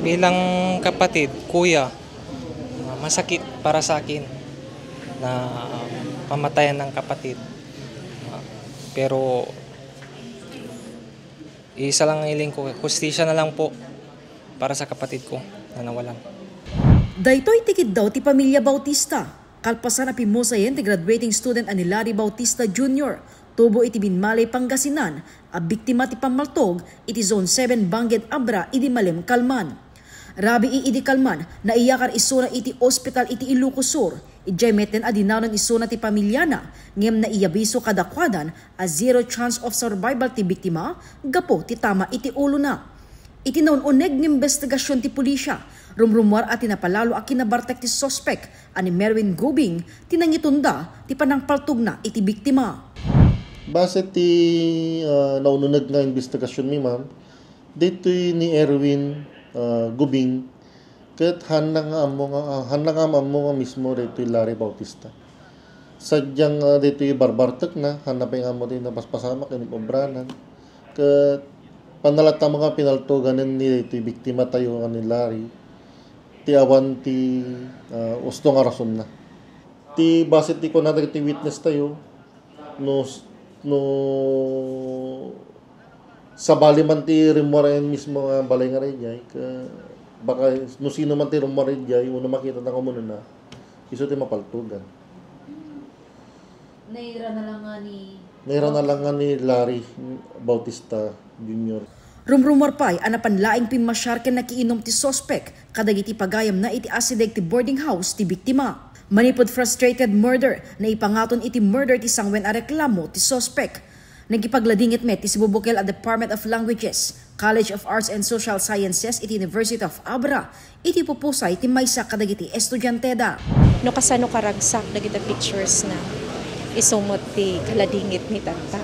Bilang kapatid, kuya, masakit para sa akin na pamatayan ng kapatid. Pero isa lang ang hiling ko, hustisya na lang po para sa kapatid ko na nawalan. Daytoy tikid daw ti pamilya Bautista. Kalpasan na pimusayen ti graduating student ani Larry Bautista Jr. Tubo iti Binmalay, Pangasinan, a biktima ti pamaltog iti Zone 7 Bangged Abra iti Malim, Kalman. Rabi iti Kalman na iyakar isuna iti ospital iti Ilocos Sur. Ijay meten adinanon isuna ti pamilyana ngem na iyabiso kadakwadan a zero chance of survival ti biktima gapo ti tama iti ulo na. Iti naununeg ng investigasyon ti pulisya rumrumwar at tinapalalo a kinabartek ti sospek ani Merwin Gubing tinangitunda ti panangpaltog na iti biktima. Base ti naununeg nga investigasyon mi ma'am, dito'y ni Erwin Gubing ket hanang amo nga mismo dito'y Larry Bautista. Sadyang dito'y barbartek na hanapay amo din napaspasama ken obranan ket panalata mga pinaltuganen ni dito'y biktima tayo ni Larry ti awan ti usto nga rason na. Ti base ti kunana ti witness tayo no sabali man ti rummoren mismo nga balay nga rejay baka no sino man ti rummoren rejay uno makita na kamo na iso ti mapaltugan. Naira na lang nga ni Larry Bautista Jr. Rumrumor pa'y anapanlaing pimasyar ken nakiinom ti sospek kadagiti pagayam na iti asideg ti boarding house ti biktima. Manipod frustrated murder na ipangaton iti murder ti sangwen a reklamo ti sospek. Nagipagladingit met ti sibubukel at Department of Languages, College of Arts and Social Sciences iti University of Abra, iti pupusay ti maysa kadagiti estudyanteda. No kasano karagsak dagiti pictures na isumot ti kaladingit ni tata.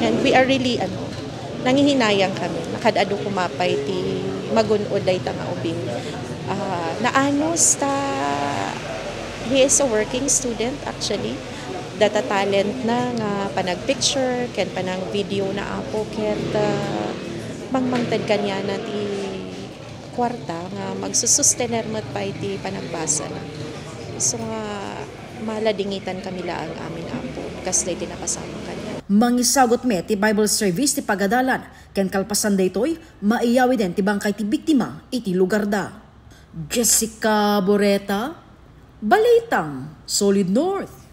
And we are really nangihinayang kami nakadado kumapay ti magunod day ta nga ubing. Naanos ta he is a working student actually. Data talent na nga panag-picture ken panang video na apo ket mangmangted kanya na ti kwarta nga magsusustener met pa iti panagbasa na. So nga maladingitan kami laang amin apo kas day tinakasama kanya. Mangisagot met ti Bible service ti pagadalan ken kalpasan daytoy maiyawi den ti bangkay ti biktima iti lugar da. Jessica Boreta, Balitang Solid North.